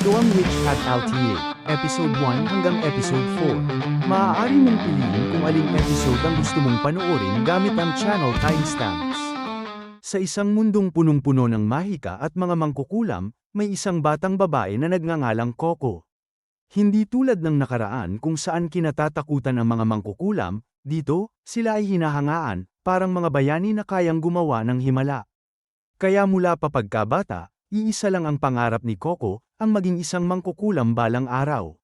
Ito ang Witch Hat LTA, Episode 1 hanggang Episode 4. Maaari mong piliin kung aling episode ang gusto mong panoorin gamit ang channel timestamps. Sa isang mundong punong-puno ng mahika at mga mangkukulam, may isang batang babae na nagngangalang Coco. Hindi tulad ng nakaraan kung saan kinatatakutan ang mga mangkukulam, dito, sila ay hinahangaan, parang mga bayani na kayang gumawa ng himala. Kaya mula pa pagkabata, iisa lang ang pangarap ni Coco, ang maging isang mangkukulam balang araw.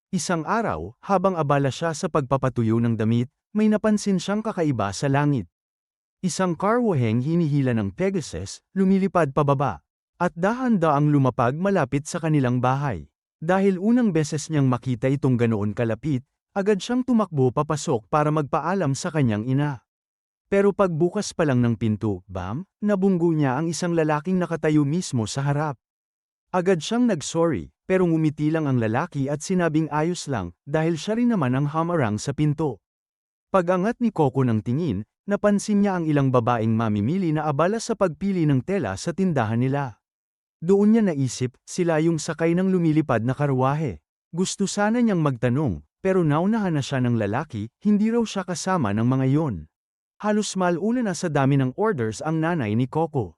Isang araw, habang abala siya sa pagpapatuyo ng damit, may napansin siyang kakaiba sa langit. Isang karwaheng hinihila ng Pegasus, lumilipad pababa. At dahan-daang lumapag malapit sa kanilang bahay. Dahil unang beses niyang makita itong ganoon kalapit, agad siyang tumakbo papasok para magpaalam sa kanyang ina. Pero pagbukas pa lang ng pinto, bam, nabunggo niya ang isang lalaking nakatayo mismo sa harap. Agad siyang nag-sorry, pero ngumiti lang ang lalaki at sinabing ayos lang, dahil siya rin naman ang hamarang sa pinto. Pag-angat ni Coco ng tingin, napansin niya ang ilang babaeng mamimili na abala sa pagpili ng tela sa tindahan nila. Doon niya naisip, sila yung sakay ng lumilipad na karwahe. Gusto sana niyang magtanong, pero naunahan na siya ng lalaki, hindi raw siya kasama ng mga yon. Halos malula na sa dami ng orders ang nanay ni Coco.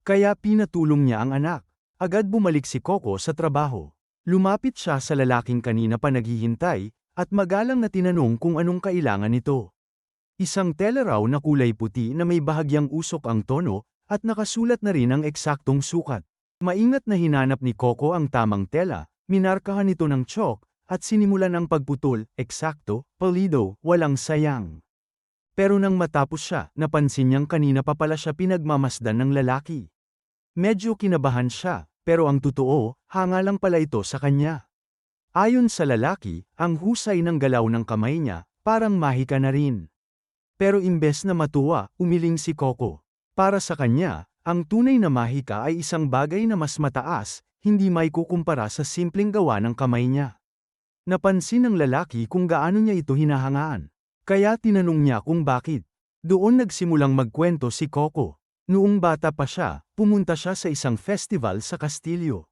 Kaya pinatulong niya ang anak. Agad bumalik si Coco sa trabaho. Lumapit siya sa lalaking kanina pa naghihintay, at magalang na tinanong kung anong kailangan nito. Isang tela raw na kulay puti na may bahagyang usok ang tono, at nakasulat na rin ang eksaktong sukat. Maingat na hinanap ni Coco ang tamang tela, minarkahan ito ng chalk, at sinimulan ang pagputol, eksakto, pulido, walang sayang. Pero nang matapos siya, napansin niyang kanina pa pala siya pinagmamasdan ng lalaki. Medyo kinabahan siya, pero ang totoo, hanga lang pala ito sa kanya. Ayon sa lalaki, ang husay ng galaw ng kamay niya, parang mahika na rin. Pero imbes na matuwa, umiling si Coco. Para sa kanya, ang tunay na mahika ay isang bagay na mas mataas, hindi may kukumpara sa simpleng gawa ng kamay niya. Napansin ng lalaki kung gaano niya ito hinahangaan. Kaya tinanong niya kung bakit. Doon nagsimulang magkwento si Coco. Noong bata pa siya, pumunta siya sa isang festival sa Kastilyo.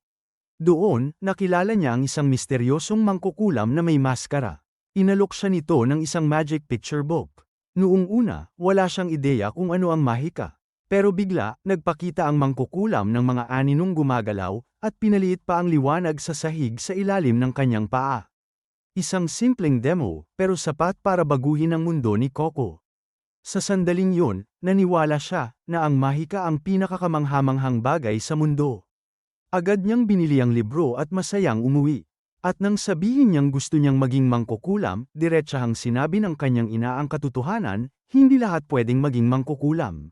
Doon, nakilala niya ang isang misteryosong mangkukulam na may maskara. Inalok siya nito ng isang magic picture book. Noong una, wala siyang ideya kung ano ang mahika. Pero bigla, nagpakita ang mangkukulam ng mga aninong gumagalaw, at pinaliit pa ang liwanag sa sahig sa ilalim ng kanyang paa. Isang simpleng demo, pero sapat para baguhin ang mundo ni Coco. Sa sandaling yun, naniwala siya na ang mahika ang pinakakamanghamanghang bagay sa mundo. Agad niyang binili ang libro at masayang umuwi. At nang sabihin niyang gusto niyang maging mangkukulam, diretsahang sinabi ng kanyang ina ang katotohanan, hindi lahat pwedeng maging mangkukulam.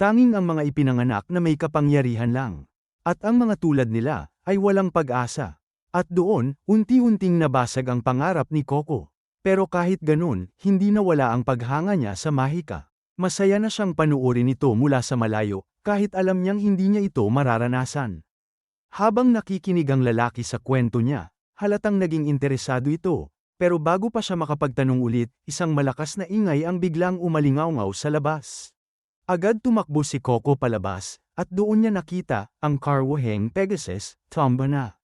Tanging ang mga ipinanganak na may kapangyarihan lang. At ang mga tulad nila, ay walang pag-asa. At doon, unti-unting nabasag ang pangarap ni Coco. Pero kahit ganun, hindi nawala ang paghanga niya sa mahika. Masaya na siyang panuorin ito mula sa malayo, kahit alam niyang hindi niya ito mararanasan. Habang nakikinig ang lalaki sa kwento niya, halatang naging interesado ito. Pero bago pa siya makapagtanong ulit, isang malakas na ingay ang biglang umalingaw-ngaw sa labas. Agad tumakbo si Coco palabas, at doon niya nakita ang karwaheng Pegasus, tumba na.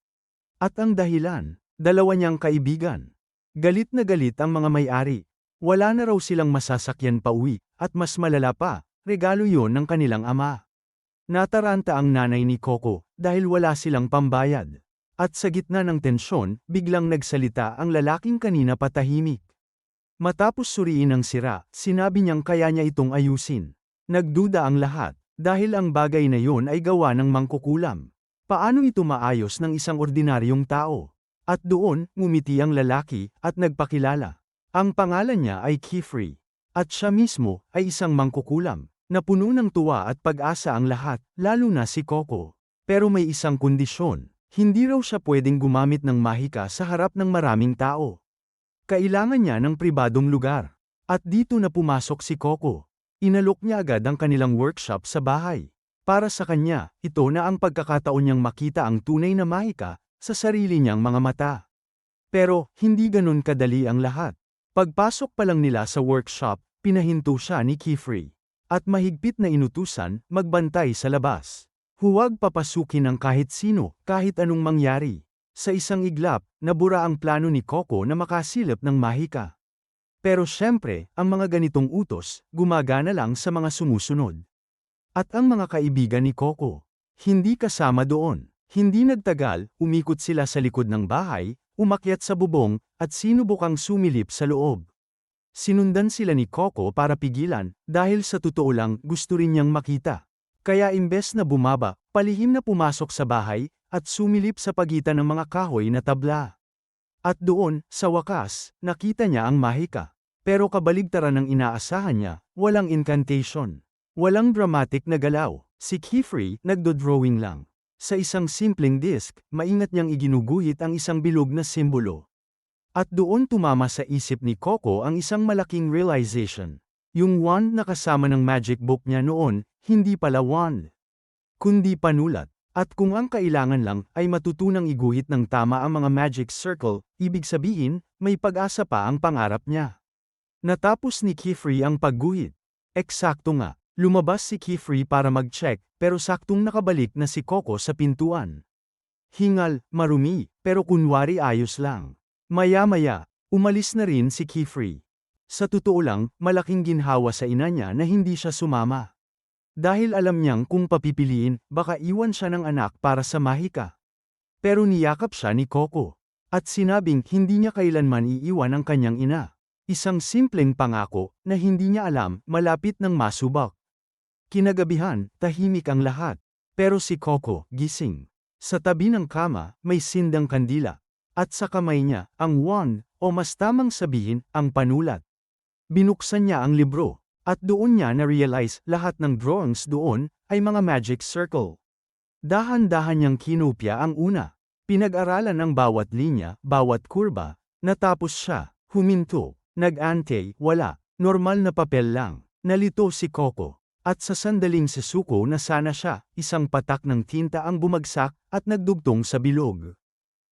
At ang dahilan, dalawa niyang kaibigan. Galit na galit ang mga may-ari. Wala na raw silang masasakyan pauwi, at mas malala pa, regalo yon ng kanilang ama. Nataranta ang nanay ni Coco, dahil wala silang pambayad. At sa gitna ng tensyon, biglang nagsalita ang lalaking kanina patahimik. Matapos suriin ang sira, sinabi niyang kaya niya itong ayusin. Nagduda ang lahat, dahil ang bagay na yon ay gawa ng mangkukulam. Paano ito maayos ng isang ordinaryong tao? At doon, ngumiti ang lalaki, at nagpakilala. Ang pangalan niya ay Kifrey. At siya mismo, ay isang mangkukulam. Napuno ng tuwa at pag-asa ang lahat, lalo na si Coco. Pero may isang kondisyon. Hindi raw siya pwedeng gumamit ng mahika sa harap ng maraming tao. Kailangan niya ng pribadong lugar. At dito na pumasok si Coco. Inalok niya agad ang kanilang workshop sa bahay. Para sa kanya, ito na ang pagkakataon niyang makita ang tunay na mahika sa sarili niyang mga mata. Pero, hindi ganun kadali ang lahat. Pagpasok pa lang nila sa workshop, pinahinto siya ni Kifrey. At mahigpit na inutusan, magbantay sa labas. Huwag papasukin ng kahit sino, kahit anong mangyari. Sa isang iglap, nabura ang plano ni Coco na makasilip ng Mahika. Pero syempre, ang mga ganitong utos, gumagana lang sa mga sumusunod. At ang mga kaibigan ni Coco, hindi kasama doon. Hindi nagtagal, umikot sila sa likod ng bahay, umakyat sa bubong, at sinubukang sumilip sa loob. Sinundan sila ni Coco para pigilan, dahil sa totoo lang gusto rin niyang makita. Kaya imbes na bumaba, palihim na pumasok sa bahay, at sumilip sa pagitan ng mga kahoy na tabla. At doon, sa wakas, nakita niya ang Mahika. Pero kabaligtaran ng inaasahan niya, walang incantation. Walang dramatic na galaw. Si Kefri, nagdo-drawing lang. Sa isang simpleng disk, maingat niyang iginuguhit ang isang bilog na simbolo. At doon tumama sa isip ni Coco ang isang malaking realization. Yung wand na kasama ng magic book niya noon, hindi pala wand, kundi panulat. At kung ang kailangan lang ay matutunang iguhit ng tama ang mga magic circle, ibig sabihin, may pag-asa pa ang pangarap niya. Natapos ni Kefri ang pagguhit. Eksakto nga, lumabas si Kefri para mag-check, pero saktong nakabalik na si Coco sa pintuan. Hingal, marumi, pero kunwari ayos lang. Maya-maya, umalis na rin si Kefri. Sa totoo lang, malaking ginhawa sa ina niya na hindi siya sumama. Dahil alam niyang kung papipiliin, baka iwan siya ng anak para sa Mahika. Pero niyakap siya ni Coco. At sinabing hindi niya kailanman iiwan ang kanyang ina. Isang simpleng pangako na hindi niya alam malapit ng masubak. Kinagabihan, tahimik ang lahat. Pero si Coco, gising. Sa tabi ng kama, may sindang kandila. At sa kamay niya, ang wand, o mas tamang sabihin, ang panulat. Binuksan niya ang libro. At doon niya na-realize lahat ng drawings doon ay mga magic circle. Dahan-dahan niyang kinopya ang una. Pinag-aralan ang bawat linya, bawat kurba. Natapos siya, huminto, nag-ante, wala, normal na papel lang. Nalito si Coco. At sa sandaling sesuko na sana siya, isang patak ng tinta ang bumagsak at nagdugtong sa bilog.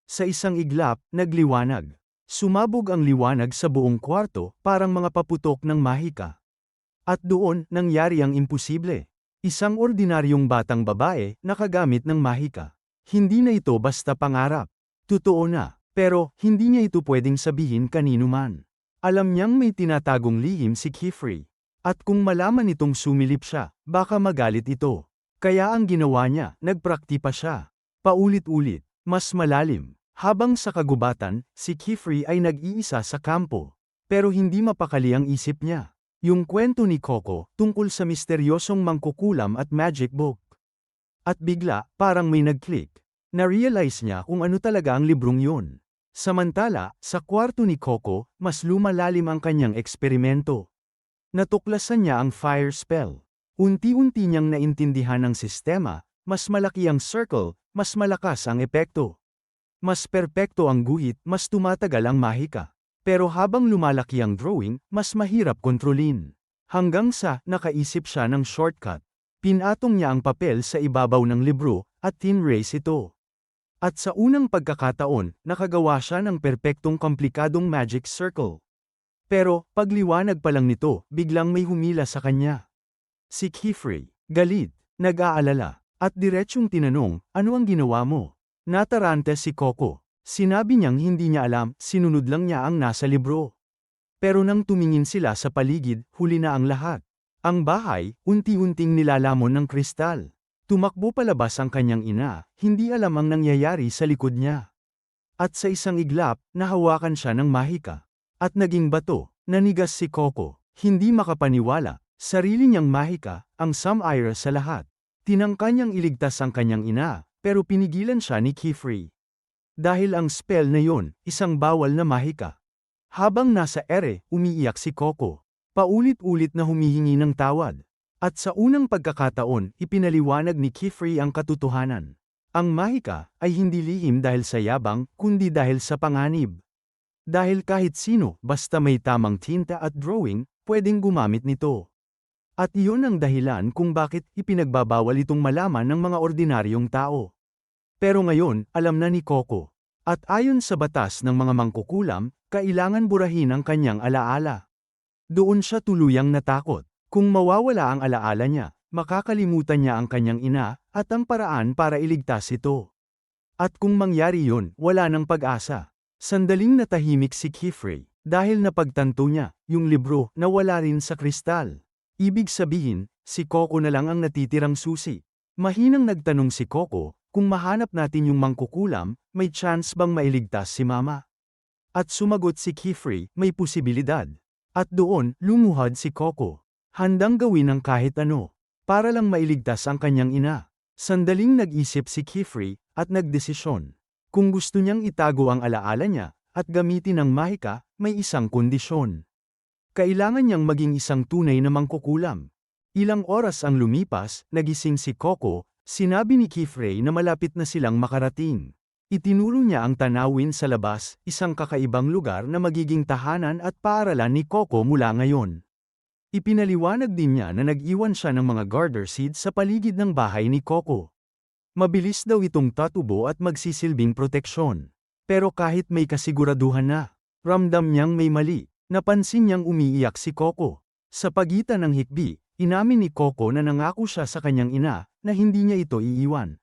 Sa isang iglap, nagliwanag. Sumabog ang liwanag sa buong kwarto, parang mga paputok ng Mahika. At doon, nangyari ang imposible. Isang ordinaryong batang babae, nakagamit ng Mahika. Hindi na ito basta pangarap. Totoo na, pero hindi niya ito pwedeng sabihin kanino man. Alam niyang may tinatagong lihim si Kefri. At kung malaman itong sumilip siya, baka magalit ito. Kaya ang ginawa niya, nagprakti pa siya. Paulit-ulit, mas malalim. Habang sa kagubatan, si Kefri ay nag-iisa sa kampo. Pero hindi mapakali ang isip niya. Yung kwento ni Coco, tungkol sa misteryosong mangkukulam at magic book. At bigla, parang may nag-click. Na-realize niya kung ano talaga ang librong yun. Samantala, sa kwarto ni Coco, mas lumalalim ang kanyang eksperimento. Natuklasan niya ang fire spell. Unti-unti niyang naintindihan ang sistema, mas malaki ang circle, mas malakas ang epekto. Mas perpekto ang guhit, mas tumatagal ang Mahika. Pero habang lumalaki ang drawing, mas mahirap kontrolin. Hanggang sa, nakaisip siya ng shortcut. Pinatong niya ang papel sa ibabaw ng libro, at tinrace ito. At sa unang pagkakataon, nakagawa siya ng perpektong komplikadong magic circle. Pero, pagliwanag pa lang nito, biglang may humila sa kanya. Si Kefri, galit, nag-aalala, at diretsyong tinanong, ano ang ginawa mo? Natarante si Coco. Sinabi niyang hindi niya alam, sinunod lang niya ang nasa libro. Pero nang tumingin sila sa paligid, huli na ang lahat. Ang bahay, unti-unting nilalamon ng kristal. Tumakbo palabas ang kanyang ina, hindi alam ang nangyayari sa likod niya. At sa isang iglap, nahawakan siya ng Mahika. At naging bato, nanigas si Coco. Hindi makapaniwala, sarili niyang Mahika, ang sum-ira sa lahat. Tinangka niyang iligtas ang kanyang ina, pero pinigilan siya ni Kefri. Dahil ang spell na yon, isang bawal na Mahika. Habang nasa ere, umiiyak si Coco. Paulit-ulit na humihingi ng tawad. At sa unang pagkakataon, ipinaliwanag ni Kefri ang katotohanan. Ang Mahika ay hindi lihim dahil sa yabang, kundi dahil sa panganib. Dahil kahit sino, basta may tamang tinta at drawing, pwedeng gumamit nito. At iyon ang dahilan kung bakit ipinagbabawal itong malaman ng mga ordinaryong tao. Pero ngayon, alam na ni Coco. At ayon sa batas ng mga mangkukulam, kailangan burahin ang kanyang alaala. Doon siya tuluyang natakot. Kung mawawala ang alaala niya, makakalimutan niya ang kanyang ina, at ang paraan para iligtas ito. At kung mangyari yun, wala nang pag-asa. Sandaling natahimik si Kifrey, dahil napagtanto niya, yung libro, na wala rin sa kristal. Ibig sabihin, si Coco na lang ang natitirang susi. Mahinang nagtanong si Coco, kung mahanap natin yung mangkukulam, may chance bang mailigtas si Mama? At sumagot si Kifrey, may posibilidad. At doon, lumuhad si Coco. Handang gawin ang kahit ano, para lang mailigtas ang kanyang ina. Sandaling nag-isip si Kifrey, at nagdesisyon. Kung gusto niyang itago ang alaala niya, at gamitin ang mahika, may isang kondisyon. Kailangan niyang maging isang tunay na mangkukulam. Ilang oras ang lumipas, nagising si Coco, sinabi ni Kifrey na malapit na silang makarating. Itinuro niya ang tanawin sa labas, isang kakaibang lugar na magiging tahanan at paaralan ni Coco mula ngayon. Ipinaliwanag din niya na nag-iwan siya ng mga garter seeds sa paligid ng bahay ni Coco. Mabilis daw itong tatubo at magsisilbing proteksyon. Pero kahit may kasiguraduhan na, ramdam niyang may mali. Napansin niyang umiiyak si Coco. Sa pagitan ng hikbi, inamin ni Coco na nangako siya sa kanyang ina, na hindi niya ito iiwan.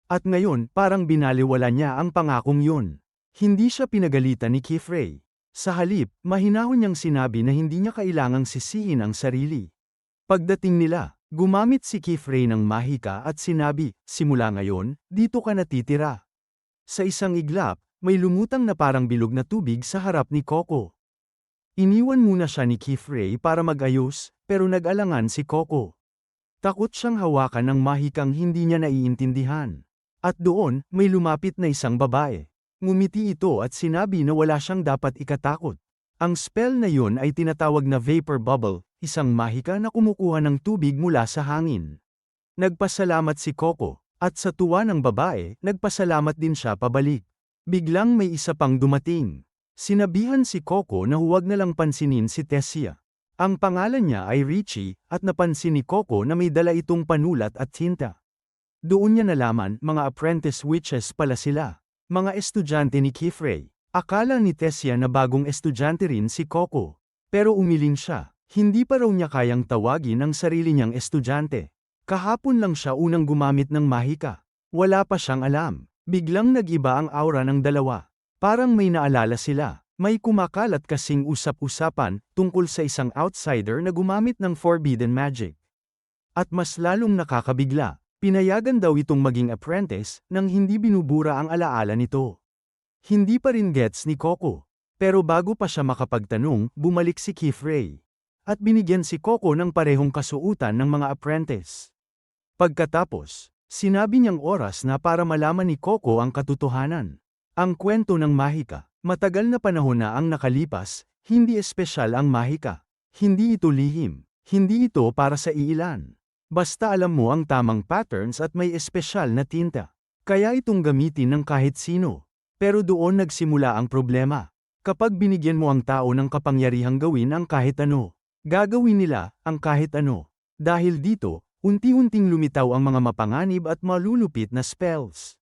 At ngayon, parang binaliwala niya ang pangakong yun. Hindi siya pinagalitan ni Kifrey. Sa halip, mahinahon niyang sinabi na hindi niya kailangang sisihin ang sarili. Pagdating nila, gumamit si Kifrey ng mahika at sinabi, simula ngayon, dito ka natitira. Sa isang iglap, may lumutang na parang bilog na tubig sa harap ni Coco. Iniwan muna siya ni Kifrey para mag-ayos, pero nag-alangan si Coco. Takot siyang hawakan ng mahikang hindi niya naiintindihan. At doon, may lumapit na isang babae. Ngumiti ito at sinabi na wala siyang dapat ikatakot. Ang spell na yun ay tinatawag na vapor bubble, isang mahika na kumukuha ng tubig mula sa hangin. Nagpasalamat si Coco, at sa tuwa ng babae, nagpasalamat din siya pabalik. Biglang may isa pang dumating. Sinabihan si Coco na huwag na lang pansinin si Tessia. Ang pangalan niya ay Richie, at napansin ni Coco na may dala itong panulat at tinta. Doon niya nalaman, mga apprentice witches pala sila. Mga estudyante ni Kifrey. Akala ni Tessia na bagong estudyante rin si Coco. Pero umiling siya. Hindi pa raw niya kayang tawagin ang sarili niyang estudyante. Kahapon lang siya unang gumamit ng mahika. Wala pa siyang alam. Biglang nag-iba ang aura ng dalawa. Parang may naalala sila. May kumakalat kasing usap-usapan tungkol sa isang outsider na gumamit ng forbidden magic. At mas lalong nakakabigla, pinayagan daw itong maging apprentice nang hindi binubura ang alaala nito. Hindi pa rin gets ni Coco. Pero bago pa siya makapagtanong, bumalik si Kifrey. At binigyan si Coco ng parehong kasuutan ng mga apprentice. Pagkatapos, sinabi niyang oras na para malaman ni Coco ang katotohanan. Ang kwento ng mahika. Matagal na panahon na ang nakalipas, hindi espesyal ang mahika. Hindi ito lihim. Hindi ito para sa iilan. Basta alam mo ang tamang patterns at may espesyal na tinta. Kaya itong gamitin ng kahit sino. Pero doon nagsimula ang problema. Kapag binigyan mo ang tao ng kapangyarihang gawin ang kahit ano, gagawin nila ang kahit ano. Dahil dito, unti-unting lumitaw ang mga mapanganib at malulupit na spells.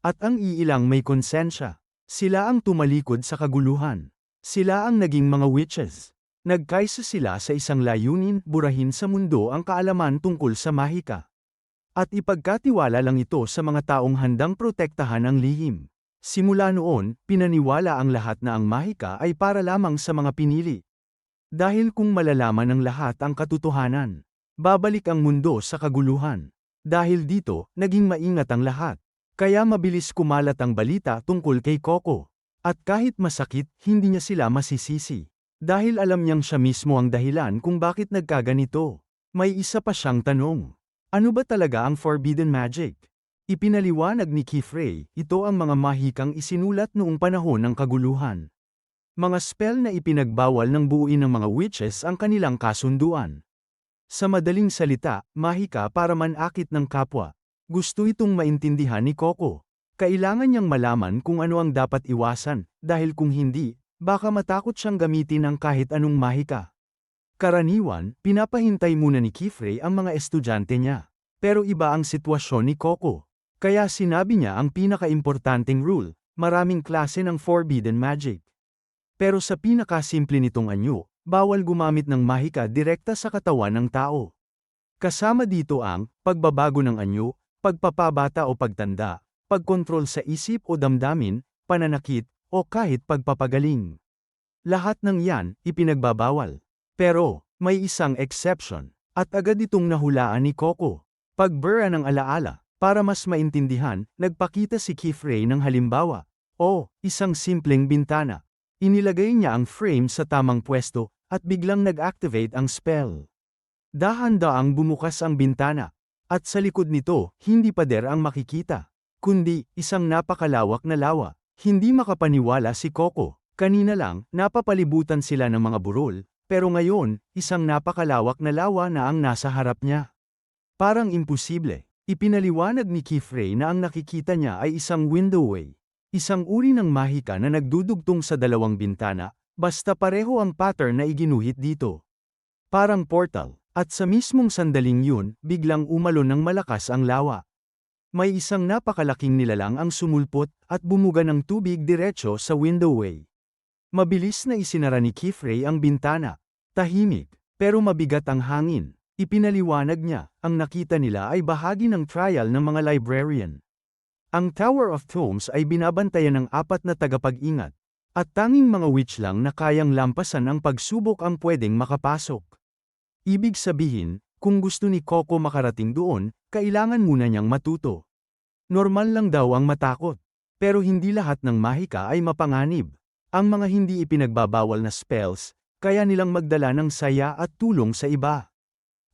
At ang iilang may konsensya. Sila ang tumalikod sa kaguluhan. Sila ang naging mga witches. Nagkaisa sila sa isang layunin, burahin sa mundo ang kaalaman tungkol sa mahika. At ipagkatiwala lang ito sa mga taong handang protektahan ang lihim. Simula noon, pinaniwala ang lahat na ang mahika ay para lamang sa mga pinili. Dahil kung malalaman ng lahat ang katotohanan, babalik ang mundo sa kaguluhan. Dahil dito, naging maingat ang lahat. Kaya mabilis kumalat ang balita tungkol kay Coco. At kahit masakit, hindi niya sila masisisi. Dahil alam niyang siya mismo ang dahilan kung bakit nagkaganito. May isa pa siyang tanong. Ano ba talaga ang forbidden magic? Ipinaliwanag ni Kifrey, ito ang mga mahikang isinulat noong panahon ng kaguluhan. Mga spell na ipinagbawal ng buuin ng mga witches ang kanilang kasunduan. Sa madaling salita, mahika para manakit ng kapwa. Gusto itong maintindihan ni Coco. Kailangan niyang malaman kung ano ang dapat iwasan, dahil kung hindi, baka matakot siyang gamitin ang kahit anong mahika. Karaniwan, pinapahintay muna ni Kifrey ang mga estudyante niya. Pero iba ang sitwasyon ni Coco. Kaya sinabi niya ang pinakaimportanteng rule, maraming klase ng forbidden magic. Pero sa pinakasimple nitong anyo, bawal gumamit ng mahika direkta sa katawan ng tao. Kasama dito ang pagbabago ng anyo, pagpapabata o pagtanda, pagkontrol sa isip o damdamin, pananakit, o kahit pagpapagaling. Lahat ng yan, ipinagbabawal. Pero, may isang exception, at agad itong nahulaan ni Coco. Pagbura ng alaala, para mas maintindihan, nagpakita si Kifrey ng halimbawa. O, isang simpleng bintana. Inilagay niya ang frame sa tamang pwesto, at biglang nag-activate ang spell. Dahan-daang bumukas ang bintana, at sa likod nito, hindi pader ang makikita, kundi isang napakalawak na lawa. Hindi makapaniwala si Coco. Kanina lang, napapalibutan sila ng mga burol, pero ngayon, isang napakalawak na lawa na ang nasa harap niya. Parang imposible. Ipinaliwanag ni Kifrey na ang nakikita niya ay isang windowway. Isang uri ng mahika na nagdudugtong sa dalawang bintana, basta pareho ang pattern na iginuhit dito. Parang portal, at sa mismong sandaling yun, biglang umalon ng malakas ang lawa. May isang napakalaking nilalang ang sumulpot at bumuga ng tubig diretso sa windowway. Mabilis na isinara ni Kifrey ang bintana. Tahimik, pero mabigat ang hangin. Ipinaliwanag niya, ang nakita nila ay bahagi ng trial ng mga librarian. Ang Tower of Tomes ay binabantayan ng 4 na tagapag-ingat, at tanging mga witch lang na kayang lampasan ang pagsubok ang pwedeng makapasok. Ibig sabihin, kung gusto ni Coco makarating doon, kailangan muna niyang matuto. Normal lang daw ang matakot, pero hindi lahat ng mahika ay mapanganib. Ang mga hindi ipinagbabawal na spells, kaya nilang magdala ng saya at tulong sa iba.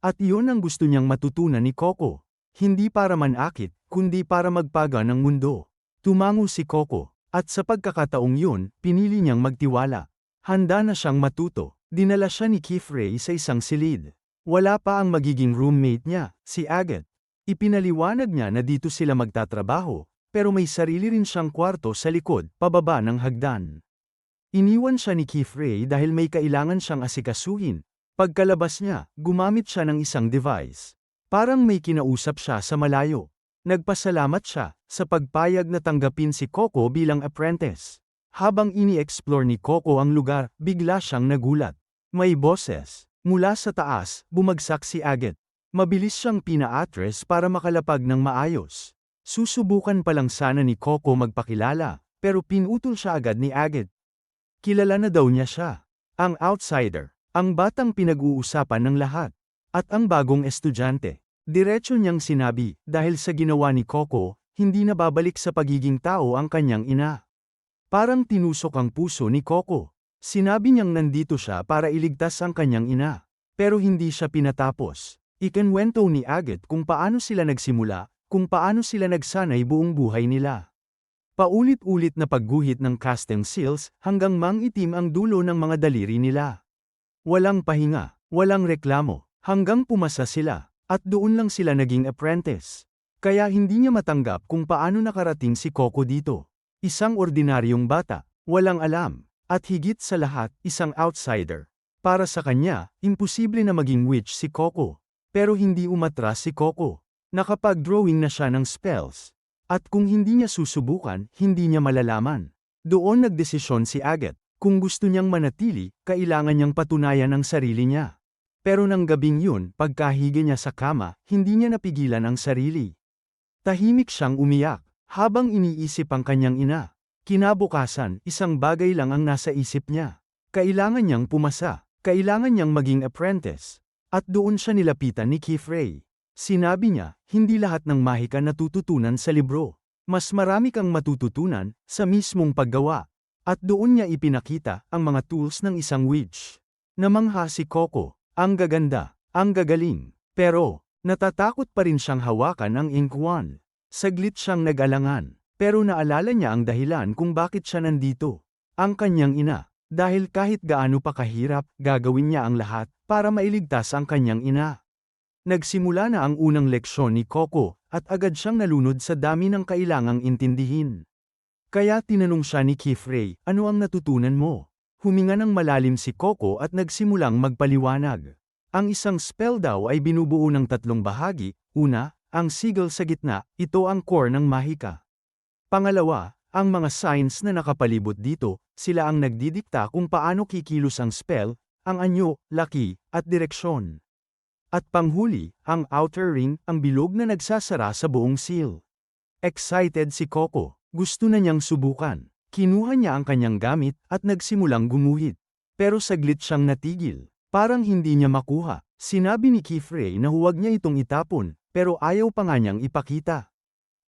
At iyon ang gusto niyang matutunan ni Coco. Hindi para manakit, kundi para magpaga ng mundo. Tumango si Coco, at sa pagkakataong yun, pinili niyang magtiwala. Handa na siyang matuto. Dinala siya ni Kifrey sa isang silid. Wala pa ang magiging roommate niya, si Agathe. Ipinaliwanag niya na dito sila magtatrabaho, pero may sarili rin siyang kwarto sa likod, pababa ng hagdan. Iniwan siya ni Kifrey dahil may kailangan siyang asikasuhin. Pagkalabas niya, gumamit siya ng isang device. Parang may kinausap siya sa malayo. Nagpasalamat siya sa pagpayag na tanggapin si Coco bilang apprentice. Habang ini-explore ni Coco ang lugar, bigla siyang nagulat. May boses. Mula sa taas, bumagsak si Agathe. Mabilis siyang pina-atras para makalapag ng maayos. Susubukan pa lang sana ni Coco magpakilala, pero pinutol siya agad ni Agathe. Kilala na daw niya siya. Ang outsider, ang batang pinag-uusapan ng lahat, at ang bagong estudyante. Diretso niyang sinabi, dahil sa ginawa ni Coco, hindi na babalik sa pagiging tao ang kanyang ina. Parang tinusok ang puso ni Coco. Sinabi niyang nandito siya para iligtas ang kanyang ina. Pero hindi siya pinatapos. Ikinwento ni Agathe kung paano sila nagsimula, kung paano sila nagsanay buong buhay nila. Paulit-ulit na pagguhit ng casting seals hanggang mangitim ang dulo ng mga daliri nila. Walang pahinga, walang reklamo, hanggang pumasa sila, at doon lang sila naging apprentice. Kaya hindi niya matanggap kung paano nakarating si Coco dito. Isang ordinaryong bata, walang alam, at higit sa lahat, isang outsider. Para sa kanya, imposible na maging witch si Coco. Pero hindi umatras si Coco. Nakapag-drawing na siya ng spells. At kung hindi niya susubukan, hindi niya malalaman. Doon nagdesisyon si Agathe. Kung gusto niyang manatili, kailangan niyang patunayan ang sarili niya. Pero nang gabing yun, pagkahiga niya sa kama, hindi niya napigilan ang sarili. Tahimik siyang umiyak, habang iniisip ang kanyang ina. Kinabukasan, isang bagay lang ang nasa isip niya. Kailangan niyang pumasa, kailangan niyang maging apprentice. At doon siya nilapitan ni Kifrey. Sinabi niya, hindi lahat ng mahika natututunan sa libro. Mas marami kang matututunan sa mismong paggawa. At doon niya ipinakita ang mga tools ng isang witch. Namangha si Coco, ang gaganda, ang gagaling. Pero, natatakot pa rin siyang hawakan ang ink wand. Saglit siyang nag-alangan, pero naalala niya ang dahilan kung bakit siya nandito. Ang kanyang ina, dahil kahit gaano pa kahirap, gagawin niya ang lahat para mailigtas ang kanyang ina. Nagsimula na ang unang leksyon ni Coco, at agad siyang nalunod sa dami ng kailangang intindihin. Kaya tinanong siya ni Kifrey, ano ang natutunan mo? Huminga ng malalim si Coco at nagsimulang magpaliwanag. Ang isang spell daw ay binubuo ng 3 bahagi. Una, ang sigil sa gitna, ito ang core ng mahika. Pangalawa, ang mga signs na nakapalibot dito, sila ang nagdidikta kung paano kikilos ang spell, ang anyo, laki, at direksyon. At panghuli, ang outer ring, ang bilog na nagsasara sa buong seal. Excited si Coco. Gusto na niyang subukan. Kinuha niya ang kanyang gamit at nagsimulang gumuhit. Pero saglit siyang natigil. Parang hindi niya makuha. Sinabi ni Kifrey na huwag niya itong itapon, pero ayaw pa nga niyang ipakita.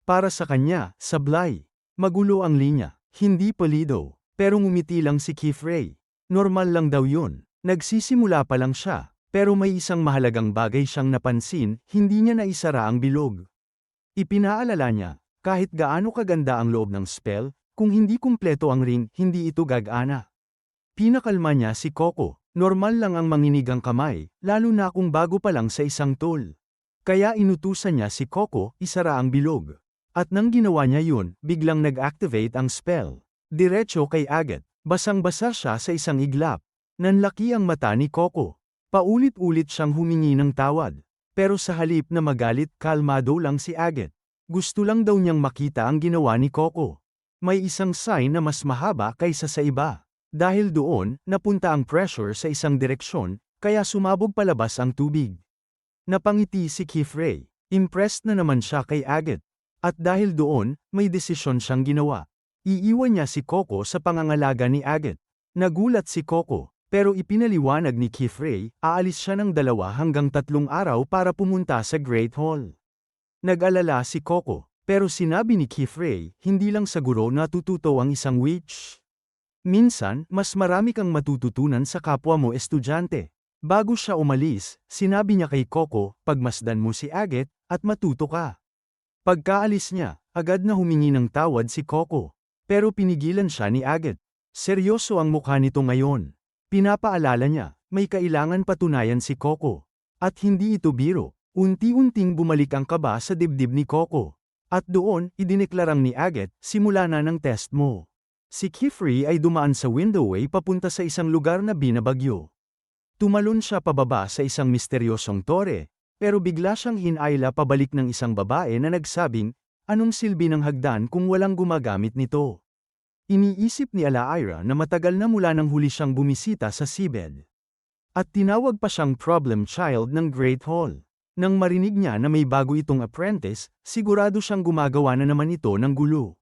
Para sa kanya, sablay. Magulo ang linya. Hindi pulido. Pero ngumiti lang si Kifrey. Normal lang daw yun. Nagsisimula pa lang siya. Pero may isang mahalagang bagay siyang napansin, hindi niya naisara ang bilog. Ipinaalala niya, kahit gaano kaganda ang loob ng spell, kung hindi kumpleto ang ring, hindi ito gagana. Pinakalma niya si Coco. Normal lang ang manginig ang kamay, lalo na kung bago pa lang sa isang tool. Kaya inutusan niya si Coco, isara ang bilog. At nang ginawa niya yun, biglang nag-activate ang spell. Diretso kay Agat. Basang-basa siya sa isang iglap. Nanlaki ang mata ni Coco. Paulit-ulit siyang humingi ng tawad. Pero sa halip na magalit, kalmado lang si Agat. Gusto lang daw niyang makita ang ginawa ni Coco. May isang sign na mas mahaba kaysa sa iba. Dahil doon, napunta ang pressure sa isang direksyon, kaya sumabog palabas ang tubig. Napangiti si Kifrey. Impressed na naman siya kay Agat. At dahil doon, may desisyon siyang ginawa. Iiwan niya si Coco sa pangangalaga ni Agat. Nagulat si Coco, pero ipinaliwanag ni Kifrey, aalis siya ng 2 hanggang 3 araw para pumunta sa Great Hall. Nag-alala si Coco, pero sinabi ni Kifrey, hindi lang siguro natututo ang isang witch. Minsan, mas marami kang matututunan sa kapwa mo estudyante. Bago siya umalis, sinabi niya kay Coco, pagmasdan mo si Agat, at matuto ka. Pagkaalis niya, agad na humingi ng tawad si Coco. Pero pinigilan siya ni Agat. Seryoso ang mukha nito ngayon. Pinapaalala niya, may kailangan patunayan si Coco. At hindi ito biro. Unti-unting bumalik ang kaba sa dibdib ni Coco. At doon, idineklarang ni Agat, simula na ng test mo. Si Kifrey ay dumaan sa windowway papunta sa isang lugar na binabagyo. Tumalon siya pababa sa isang misteryosong tore, pero bigla siyang hinayla pabalik ng isang babae na nagsabing, anong silbi ng hagdan kung walang gumagamit nito? Iniisip ni Alaira na matagal na mula nang huli siyang bumisita sa seabed. At tinawag pa siyang problem child ng Great Hall. Nang marinig niya na may bago itong apprentice, sigurado siyang gumagawa na naman ito ng gulo.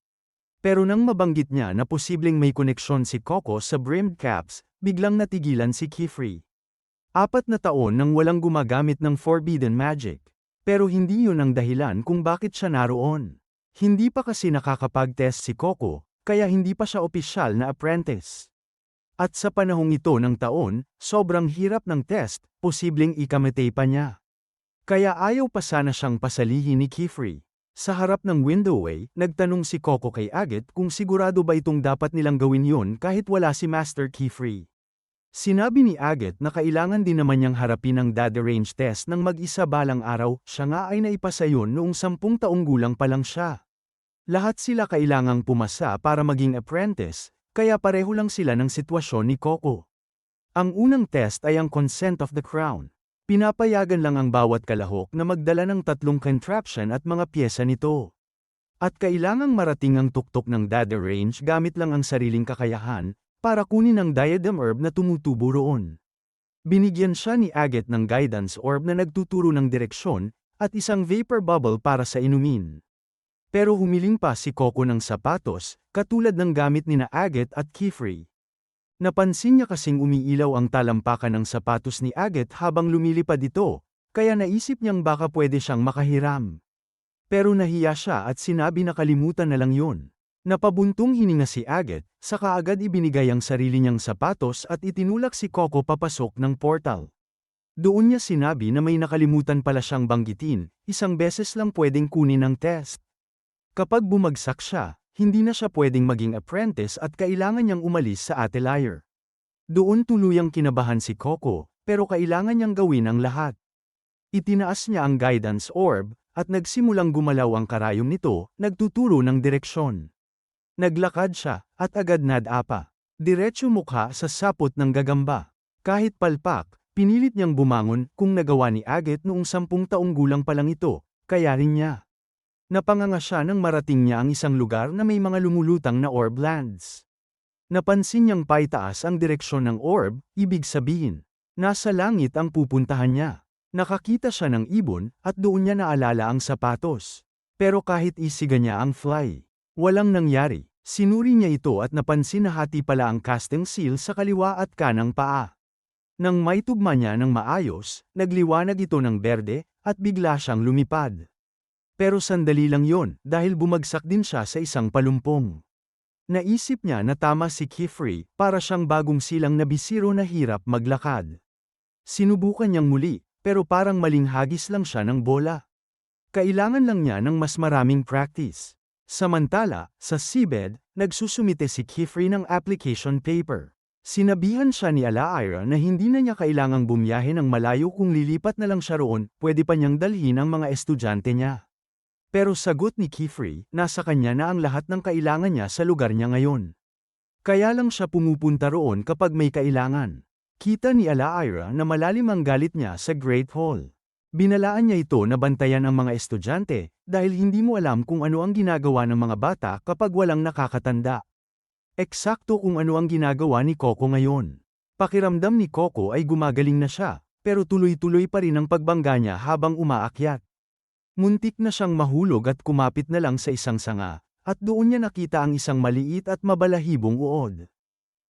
Pero nang mabanggit niya na posibleng may koneksyon si Coco sa brimmed caps, biglang natigilan si Kifrey. 4 na taon nang walang gumagamit ng forbidden magic. Pero hindi yun ang dahilan kung bakit siya naroon. Hindi pa kasi nakakapag-test si Coco, kaya hindi pa siya opisyal na apprentice. At sa panahong ito ng taon, sobrang hirap ng test, posibleng ikamatay pa niya. Kaya ayaw pa sana siyang pasalihin ni Kifrey. Sa harap ng windowway, nagtanong si Coco kay Agat kung sigurado ba itong dapat nilang gawin yon kahit wala si Master Kifrey. Sinabi ni Agat na kailangan din naman niyang harapin ang dagger range test ng mag-isa balang araw, siya nga ay naipasa yon noong 10 taong gulang pa lang siya. Lahat sila kailangang pumasa para maging apprentice, kaya pareho lang sila ng sitwasyon ni Coco. Ang unang test ay ang Consent of the Crown. Pinapayagan lang ang bawat kalahok na magdala ng 3 contraption at mga pyesa nito. At kailangang marating ang tuktok ng dagger range gamit lang ang sariling kakayahan, para kunin ang diadem orb na tumutubo roon. Binigyan siya ni Agat ng guidance orb na nagtuturo ng direksyon, at isang vapor bubble para sa inumin. Pero humiling pa si Coco ng sapatos, katulad ng gamit nina Agat at Kifrey. Napansin niya kasing umiilaw ang talampakan ng sapatos ni Agat habang lumilipad ito, kaya naisip niyang baka pwede siyang makahiram. Pero nahiya siya at sinabi na kalimutan na lang yun. Napabuntong hininga si Agat, saka agad ibinigay ang sarili niyang sapatos at itinulak si Coco papasok ng portal. Doon niya sinabi na may nakalimutan pala siyang banggitin, isang beses lang pwedeng kunin ang test. Kapag bumagsak siya, hindi na siya pwedeng maging apprentice at kailangan niyang umalis sa atelier. Doon tuluyang kinabahan si Coco, pero kailangan niyang gawin ang lahat. Itinaas niya ang guidance orb, at nagsimulang gumalaw ang karayom nito, nagtuturo ng direksyon. Naglakad siya, at agad nadapa. Diretso mukha sa sapot ng gagamba. Kahit palpak, pinilit niyang bumangon kung nagawa ni Agat noong 10 taong gulang pa lang ito, kaya rin niya. Napanganga siya nang marating niya ang isang lugar na may mga lumulutang na orb lands. Napansin niyang paitaas ang direksyon ng orb, ibig sabihin, nasa langit ang pupuntahan niya. Nakakita siya ng ibon, at doon niya naalala ang sapatos. Pero kahit isiga niya ang fly, walang nangyari. Sinuri niya ito at napansin na hati pala ang casting seal sa kaliwa at kanang paa. Nang may tugma niya ng maayos, nagliwanag ito ng berde, at bigla siyang lumipad. Pero sandali lang yon, dahil bumagsak din siya sa isang palumpong. Naisip niya na tama si Kifri, para siyang bagong silang na bisiro na hirap maglakad. Sinubukan niyang muli, pero parang maling hagis lang siya ng bola. Kailangan lang niya ng mas maraming practice. Samantala, sa seabed, nagsusumite si Kifri ng application paper. Sinabihan siya ni Alaira na hindi na niya kailangang bumiyahe ng malayo kung lilipat na lang siya roon, pwede pa niyang dalhin ang mga estudyante niya. Pero sagot ni Kifri, nasa kanya na ang lahat ng kailangan niya sa lugar niya ngayon. Kaya lang siya pumupunta roon kapag may kailangan. Kita ni Alaira na malalim ang galit niya sa Great Hall. Binalaan niya ito na bantayan ang mga estudyante, dahil hindi mo alam kung ano ang ginagawa ng mga bata kapag walang nakakatanda. Eksakto kung ano ang ginagawa ni Coco ngayon. Pakiramdam ni Coco ay gumagaling na siya, pero tuloy-tuloy pa rin ang pagbangga niya habang umaakyat. Muntik na siyang mahulog at kumapit na lang sa isang sanga, at doon niya nakita ang isang maliit at mabalahibong uod.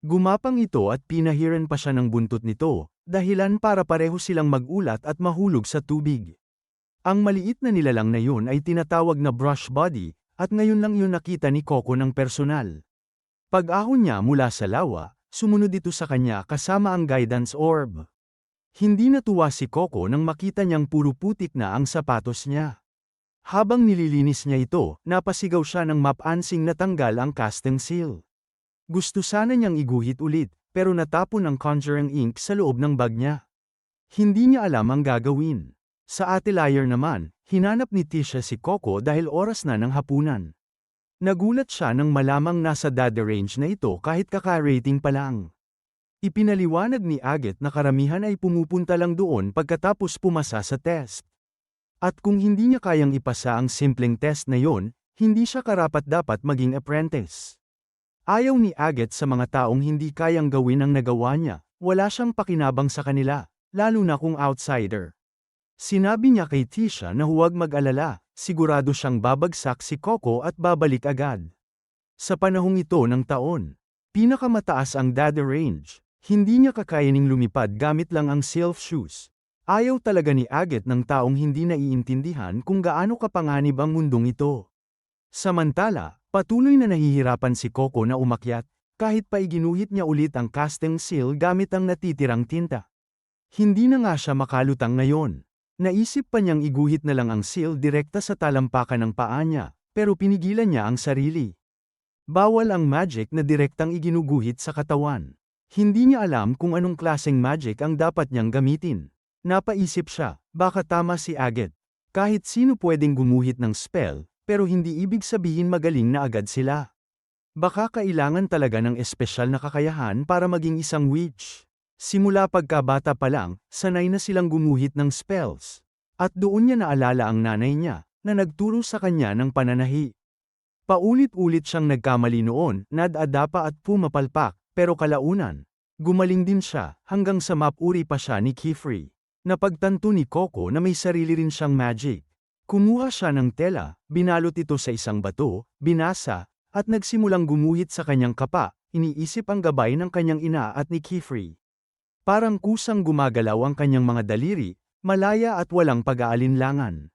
Gumapang ito at pinahiran pa siya ng buntot nito, dahilan para pareho silang magulat at mahulog sa tubig. Ang maliit na nilalang na yun ay tinatawag na brush body, at ngayon lang yun nakita ni Coco ng personal. Pag-ahon niya mula sa lawa, sumunod ito sa kanya kasama ang guidance orb. Hindi natuwa si Coco nang makita niyang puro putik na ang sapatos niya. Habang nililinis niya ito, napasigaw siya ng mapansing natanggal ang casting seal. Gusto sana niyang iguhit ulit, pero natapon ang conjuring ink sa loob ng bag niya. Hindi niya alam ang gagawin. Sa atelier naman, hinanap ni Tisha si Coco dahil oras na ng hapunan. Nagulat siya nang malamang nasa dada range na ito kahit kaka-rating pa lang. Ipinaliwanag ni Agat na karamihan ay pumupunta lang doon pagkatapos pumasa sa test. At kung hindi niya kayang ipasa ang simpleng test na yon, hindi siya karapat-dapat maging apprentice. Ayaw ni Agat sa mga taong hindi kayang gawin ang nagawa niya, wala siyang pakinabang sa kanila, lalo na kung outsider. Sinabi niya kay Tisha na huwag mag-alala, sigurado siyang babagsak si Coco at babalik agad. Sa panahong ito ng taon, pinakamataas ang dada range, hindi niya kakayaning lumipad gamit lang ang self shoes. Ayaw talaga ni Agat ng taong hindi naiintindihan kung gaano kapanganib ang mundong ito. Samantala, patuloy na nahihirapan si Coco na umakyat, kahit pa iginuhit niya ulit ang casting seal gamit ang natitirang tinta. Hindi na nga siya makalutang ngayon. Naisip pa niyang iguhit na lang ang seal direkta sa talampakan ng paa niya, pero pinigilan niya ang sarili. Bawal ang magic na direktang iginuguhit sa katawan. Hindi niya alam kung anong klaseng magic ang dapat niyang gamitin. Napaisip siya, baka tama si Agat. Kahit sino pwedeng gumuhit ng spell, pero hindi ibig sabihin magaling na agad sila. Baka kailangan talaga ng espesyal na kakayahan para maging isang witch. Simula pagkabata pa lang, sanay na silang gumuhit ng spells. At doon niya naalala ang nanay niya, na nagturo sa kanya ng pananahi. Paulit-ulit siyang nagkamali noon, nadadapa at pumapalpak, pero kalaunan, gumaling din siya, hanggang sa mapuri pa siya ni Kifri. Napagtanto ni Coco na may sarili rin siyang magic. Kumuha siya ng tela, binalot ito sa isang bato, binasa, at nagsimulang gumuhit sa kanyang kapa, iniisip ang gabay ng kanyang ina at ni Kifri. Parang kusang gumagalaw ang kanyang mga daliri, malaya at walang pag-aalinlangan.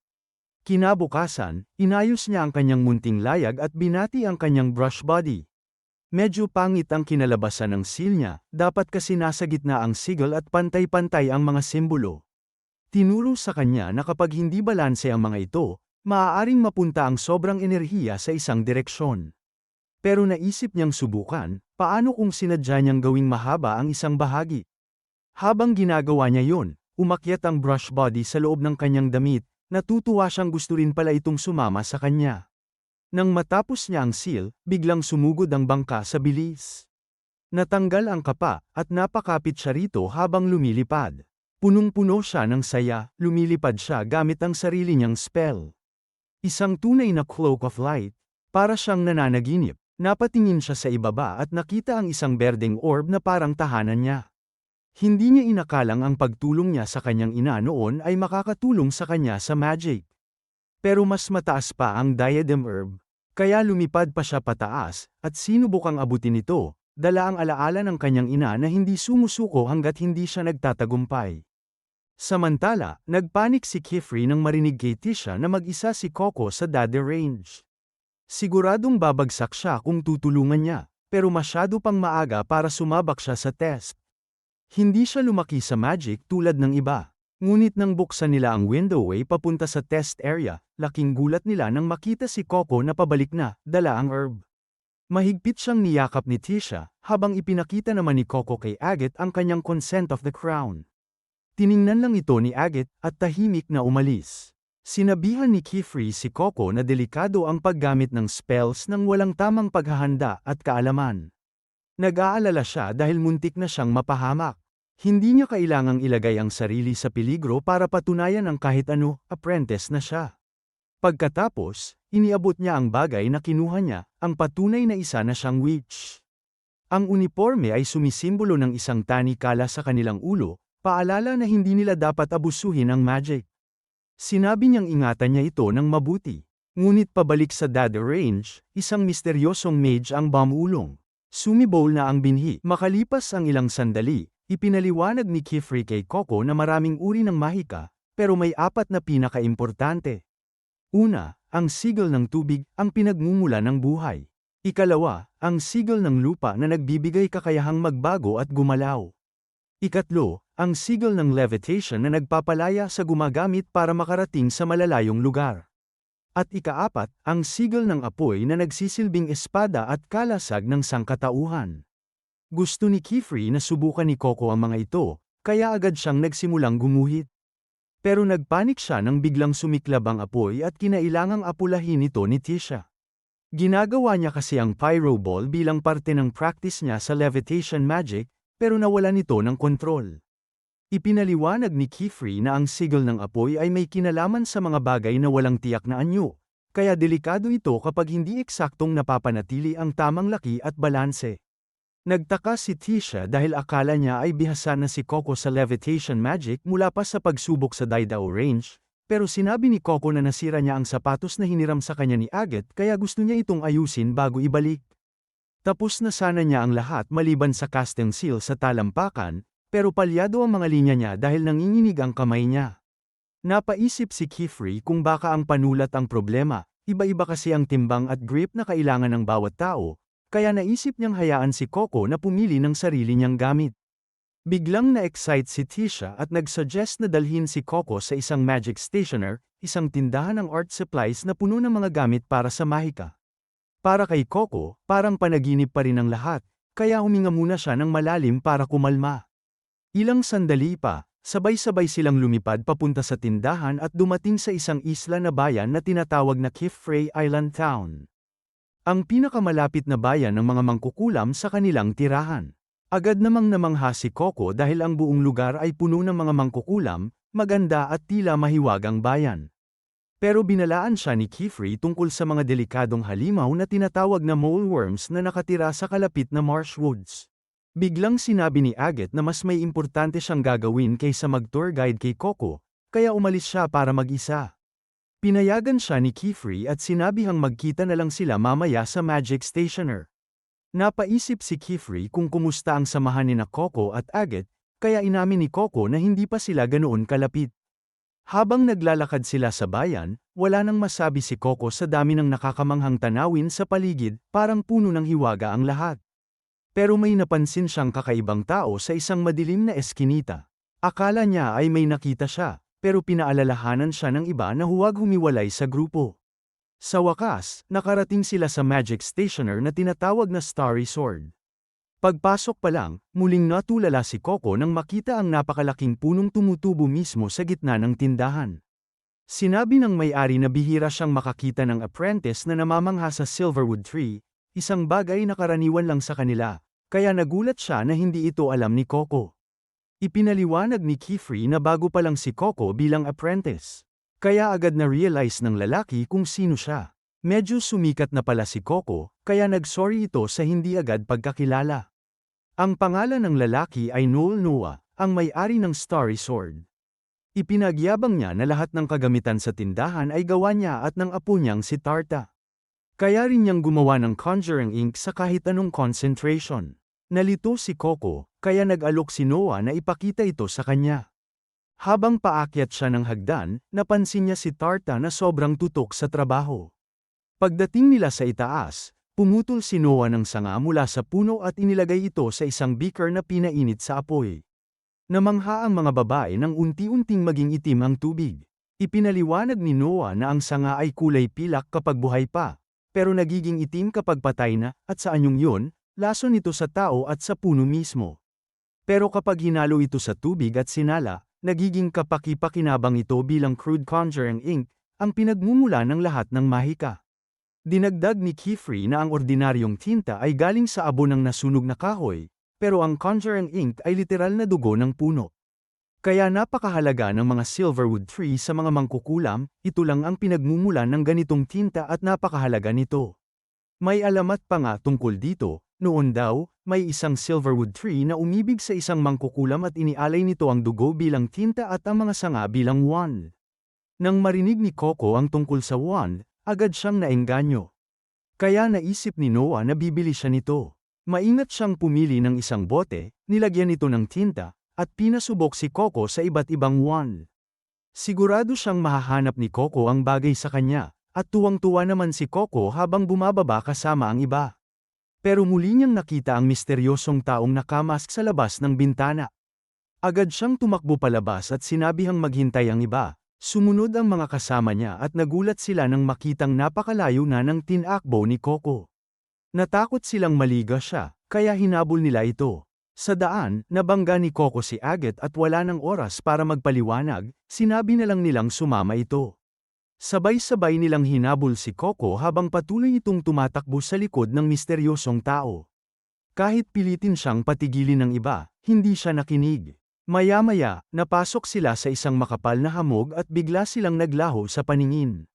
Kinabukasan, inayos niya ang kanyang munting layag at binati ang kanyang brush body. Medyo pangit ang kinalabasan ng seal niya, dapat kasi nasa gitna ang sigil at pantay-pantay ang mga simbolo. Tinuro sa kanya na kapag hindi balanse ang mga ito, maaaring mapunta ang sobrang enerhiya sa isang direksyon. Pero naisip niyang subukan, paano kung sinadya niyang gawing mahaba ang isang bahagi? Habang ginagawa niya yon, umakyat ang brush body sa loob ng kanyang damit, natutuwa siyang gusto rin pala itong sumama sa kanya. Nang matapos niya ang seal, biglang sumugod ang bangka sa bilis. Natanggal ang kapa, at napakapit siya rito habang lumilipad. Punong-puno siya ng saya, lumilipad siya gamit ang sarili niyang spell. Isang tunay na cloak of light, para siyang nananaginip. Napatingin siya sa ibaba at nakita ang isang berdeng orb na parang tahanan niya. Hindi niya inakalang ang pagtulong niya sa kanyang ina noon ay makakatulong sa kanya sa magic. Pero mas mataas pa ang diadem herb, kaya lumipad pa siya pataas, at sinubukang abutin ito, dala ang alaala ng kanyang ina na hindi sumusuko hanggat hindi siya nagtatagumpay. Samantala, nagpanik si Kifri nang marinig kay Tisha na mag-isa si Coco sa Dade Range. Siguradong babagsak siya kung tutulungan niya, pero masyado pang maaga para sumabak siya sa test. Hindi siya lumaki sa magic tulad ng iba. Ngunit nang buksan nila ang windowway papunta sa test area, laking gulat nila nang makita si Coco na pabalik na, dala ang herb. Mahigpit siyang niyakap ni Tisha, habang ipinakita naman ni Coco kay Agate ang kanyang consent of the crown. Tiningnan lang ito ni Agate, at tahimik na umalis. Sinabihan ni Kifri si Coco na delikado ang paggamit ng spells nang walang tamang paghahanda at kaalaman. Nag-aalala siya dahil muntik na siyang mapahamak. Hindi niya kailangang ilagay ang sarili sa peligro para patunayan ang kahit ano, apprentice na siya. Pagkatapos, iniabot niya ang bagay na kinuha niya, ang patunay na isa na siyang witch. Ang uniforme ay sumisimbolo ng isang tanikala sa kanilang ulo, paalala na hindi nila dapat abusuhin ang magic. Sinabi niyang ingatan niya ito ng mabuti. Ngunit pabalik sa Dade Range, isang misteryosong mage ang bumulong. Sumibol na ang binhi. Makalipas ang ilang sandali, ipinaliwanag ni Kifri kay Coco na maraming uri ng mahika, pero may 4 na pinakaimportante. Una, ang sigil ng tubig, ang pinagmumula ng buhay. Ikalawa, ang sigil ng lupa na nagbibigay kakayahang magbago at gumalaw. Ikatlo, ang sigil ng levitation na nagpapalaya sa gumagamit para makarating sa malalayong lugar. At ikaapat, ang sigil ng apoy na nagsisilbing espada at kalasag ng sangkatauhan. Gusto ni Kifri na subukan ni Coco ang mga ito, kaya agad siyang nagsimulang gumuhit. Pero nagpanik siya nang biglang sumiklab ang apoy at kinailangang apulahin ito ni Tisha. Ginagawa niya kasi ang pyro ball bilang parte ng practice niya sa levitation magic, pero nawalan ito ng kontrol. Ipinaliwanag ni Kifri na ang sigil ng apoy ay may kinalaman sa mga bagay na walang tiyak na anyo, kaya delikado ito kapag hindi eksaktong napapanatili ang tamang laki at balanse. Nagtaka si Tisha dahil akala niya ay bihasa na si Coco sa levitation magic mula pa sa pagsubok sa Daidao Range, pero sinabi ni Coco na nasira niya ang sapatos na hiniram sa kanya ni Agate kaya gusto niya itong ayusin bago ibalik. Tapos na sana niya ang lahat maliban sa casting seal sa talampakan, pero palyado ang mga linya niya dahil nanginginig ang kamay niya. Napaisip si Kifri kung baka ang panulat ang problema, iba-iba kasi ang timbang at grip na kailangan ng bawat tao, kaya naisip niyang hayaan si Coco na pumili ng sarili niyang gamit. Biglang na-excite si Tisha at nag-suggest na dalhin si Coco sa isang magic stationer, isang tindahan ng art supplies na puno ng mga gamit para sa mahika. Para kay Coco, parang panaginip pa rin ang lahat, kaya huminga muna siya ng malalim para kumalma. Ilang sandali pa, sabay-sabay silang lumipad papunta sa tindahan at dumating sa isang isla na bayan na tinatawag na Kifrey Island Town. Ang pinakamalapit na bayan ng mga mangkukulam sa kanilang tirahan. Agad namang namangha si Coco dahil ang buong lugar ay puno ng mga mangkukulam, maganda at tila mahiwagang bayan. Pero binalaan siya ni Kifri tungkol sa mga delikadong halimaw na tinatawag na moleworms na nakatira sa kalapit na marsh woods. Biglang sinabi ni Agate na mas may importante siyang gagawin kaysa mag-tour guide kay Coco, kaya umalis siya para mag-isa. Pinayagan siya ni Kifri at sinabihang magkita na lang sila mamaya sa Magic Stationer. Napaisip si Kifri kung kumusta ang samahan ni Coco at Agate, kaya inamin ni Coco na hindi pa sila ganoon kalapit. Habang naglalakad sila sa bayan, wala nang masabi si Coco sa dami ng nakakamanghang tanawin sa paligid, parang puno ng hiwaga ang lahat. Pero may napansin siyang kakaibang tao sa isang madilim na eskinita. Akala niya ay may nakita siya, pero pinaalalahanan siya ng iba na huwag humiwalay sa grupo. Sa wakas, nakarating sila sa magic stationer na tinatawag na Starry Sword. Pagpasok pa lang, muling natulala si Coco nang makita ang napakalaking punong tumutubo mismo sa gitna ng tindahan. Sinabi ng may-ari na bihira siyang makakita ng apprentice na namamangha sa Silverwood Tree, isang bagay na karaniwan lang sa kanila, kaya nagulat siya na hindi ito alam ni Coco. Ipinaliwanag ni Kifri na bago pa lang si Coco bilang apprentice. Kaya agad na-realize ng lalaki kung sino siya. Medyo sumikat na pala si Coco, kaya nag-sorry ito sa hindi agad pagkakilala. Ang pangalan ng lalaki ay Noel Noah, ang may-ari ng Starry Sword. Ipinagyabang niya na lahat ng kagamitan sa tindahan ay gawa niya at ng apo niyang si Tarta. Kaya rin niyang gumawa ng conjuring ink sa kahit anong concentration. Nalito si Coco, kaya nag-alok si Noah na ipakita ito sa kanya. Habang paakyat siya ng hagdan, napansin niya si Tarta na sobrang tutok sa trabaho. Pagdating nila sa itaas, pumutol si Noah ng sanga mula sa puno at inilagay ito sa isang beaker na pinainit sa apoy. Namangha ang mga babae nang unti-unting maging itim ang tubig. Ipinaliwanag ni Noah na ang sanga ay kulay pilak kapag buhay pa, pero nagiging itim kapag patay na, at sa anyong yun, laso nito sa tao at sa puno mismo. Pero kapag hinalo ito sa tubig at sinala, nagiging kapaki-pakinabang ito bilang crude conjuring ink, ang pinagmumula ng lahat ng mahika. Dinagdag ni Kifri na ang ordinaryong tinta ay galing sa abo ng nasunog na kahoy, pero ang conjuring ink ay literal na dugo ng puno. Kaya napakahalaga ng mga silverwood tree sa mga mangkukulam, ito lang ang pinagmumulan ng ganitong tinta at napakahalaga nito. May alamat pa nga tungkol dito, noon daw, may isang silverwood tree na umibig sa isang mangkukulam at inialay nito ang dugo bilang tinta at ang mga sanga bilang wand. Nang marinig ni Coco ang tungkol sa wand, agad siyang naengganyo. Kaya naisip ni Noah na bibili siya nito. Maingat siyang pumili ng isang bote, nilagyan ito ng tinta, at pinasubok si Coco sa iba't ibang wand. Sigurado siyang mahahanap ni Coco ang bagay sa kanya, at tuwang-tuwa naman si Coco habang bumababa kasama ang iba. Pero muli niyang nakita ang misteryosong taong nakamask sa labas ng bintana. Agad siyang tumakbo palabas at sinabihang maghintay ang iba. Sumunod ang mga kasama niya at nagulat sila nang makitang napakalayo na ng tinakbo ni Coco. Natakot silang maliga siya, kaya hinabol nila ito. Sa daan, nabangga ni Coco si Agat at wala ng oras para magpaliwanag, sinabi na lang nilang sumama ito. Sabay-sabay nilang hinabol si Coco habang patuloy itong tumatakbo sa likod ng misteryosong tao. Kahit pilitin siyang patigilin ng iba, hindi siya nakinig. Maya-maya, napasok sila sa isang makapal na hamog at bigla silang naglaho sa paningin.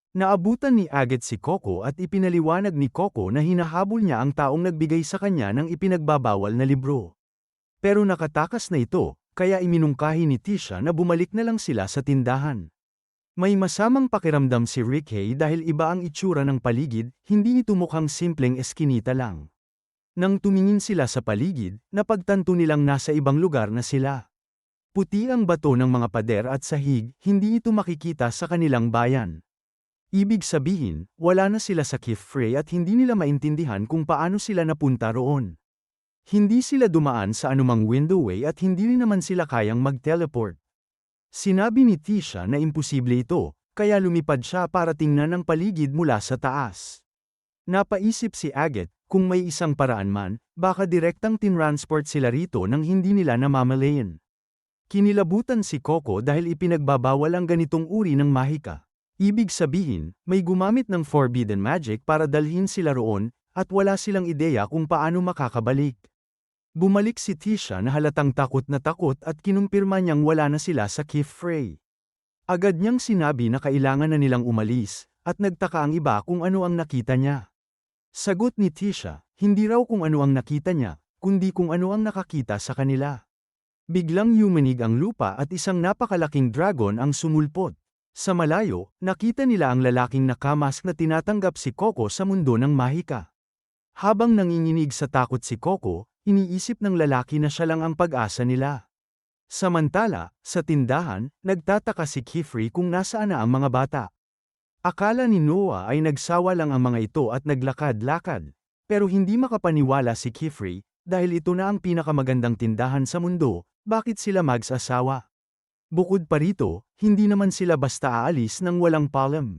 Naabutan ni Agat si Coco at ipinaliwanag ni Coco na hinahabol niya ang taong nagbigay sa kanya ng ipinagbabawal na libro. Pero nakatakas na ito, kaya iminungkahi ni Tisha na bumalik na lang sila sa tindahan. May masamang pakiramdam si Ricky dahil iba ang itsura ng paligid, hindi ito mukhang simpleng eskinita lang. Nang tumingin sila sa paligid, napagtanto nilang nasa ibang lugar na sila. Puti ang bato ng mga pader at sahig, hindi ito makikita sa kanilang bayan. Ibig sabihin, wala na sila sa Kifre at hindi nila maintindihan kung paano sila napunta roon. Hindi sila dumaan sa anumang windowway at hindi rin naman sila kayang mag-teleport. Sinabi ni Tisha na imposible ito, kaya lumipad siya para tingnan ang paligid mula sa taas. Napaisip si Agat, kung may isang paraan man, baka direktang tinransport sila rito nang hindi nila namamalayan. Kinilabutan si Coco dahil ipinagbabawal ang ganitong uri ng mahika. Ibig sabihin, may gumamit ng forbidden magic para dalhin sila roon, at wala silang ideya kung paano makakabalik. Bumalik si Tisha na halatang takot at kinumpirma niyang wala na sila sa Kifre. Agad niyang sinabi na kailangan na nilang umalis, at nagtaka ang iba kung ano ang nakita niya. Sagot ni Tisha, hindi raw kung ano ang nakita niya, kundi kung ano ang nakakita sa kanila. Biglang yumanig ang lupa at isang napakalaking dragon ang sumulpot. Sa malayo, nakita nila ang lalaking nakamask na tinatanggap si Coco sa mundo ng mahika. Habang nanginginig sa takot si Coco, iniisip ng lalaki na siya lang ang pag-asa nila. Samantala, sa tindahan, nagtataka si Kifri kung nasaan na ang mga bata. Akala ni Noah ay nagsawa lang ang mga ito at naglakad-lakad, pero hindi makapaniwala si Kifri, dahil ito na ang pinakamagandang tindahan sa mundo, bakit sila mag-asawa? Bukod pa rito, hindi naman sila basta aalis nang walang paalam.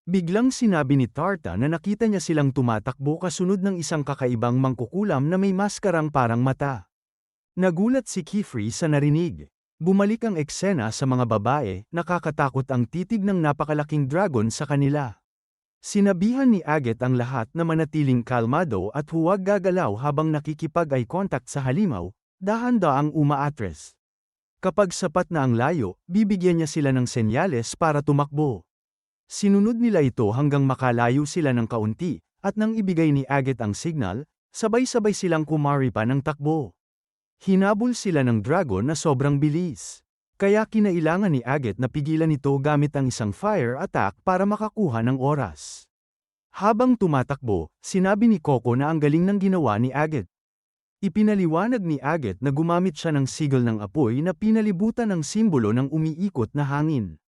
Biglang sinabi ni Tarta na nakita niya silang tumatakbo kasunod ng isang kakaibang mangkukulam na may maskarang parang mata. Nagulat si Kifri sa narinig. Bumalik ang eksena sa mga babae, nakakatakot ang titig ng napakalaking dragon sa kanila. Sinabihan ni Agat ang lahat na manatiling kalmado at huwag gagalaw habang nakikipag-eye contact sa halimaw, dahan-daang umaatres. Kapag sapat na ang layo, bibigyan niya sila ng senyales para tumakbo. Sinunod nila ito hanggang makalayo sila ng kaunti, at nang ibigay ni Agat ang signal, sabay-sabay silang kumari pa ng takbo. Hinabol sila ng dragon na sobrang bilis. Kaya kinailangan ni Agate na pigilan ito gamit ang isang fire attack para makakuha ng oras. Habang tumatakbo, sinabi ni Coco na ang galing ng ginawa ni Agate. Ipinaliwanag ni Agate na gumamit siya ng sigil ng apoy na pinalibutan ng simbolo ng umiikot na hangin.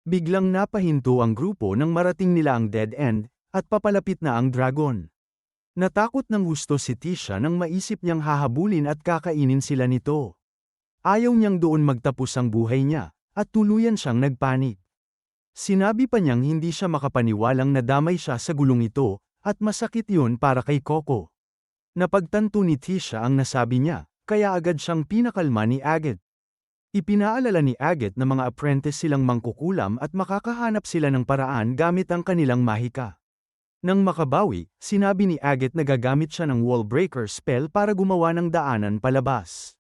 Biglang napahinto ang grupo nang marating nila ang dead end, at papalapit na ang dragon. Natakot ng husto si Tisha nang maisip niyang hahabulin at kakainin sila nito. Ayaw niyang doon magtapos ang buhay niya, at tuluyan siyang nagpanik. Sinabi pa niyang hindi siya makapaniwalang nadamay siya sa gulong ito, at masakit yun para kay Coco. Napagtanto ni Tisha ang nasabi niya, kaya agad siyang pinakalma ni Agate. Ipinaalala ni Agate na mga apprentice silang mangkukulam at makakahanap sila ng paraan gamit ang kanilang mahika. Nang makabawi, sinabi ni Agate na gagamit siya ng wall breaker spell para gumawa ng daanan palabas.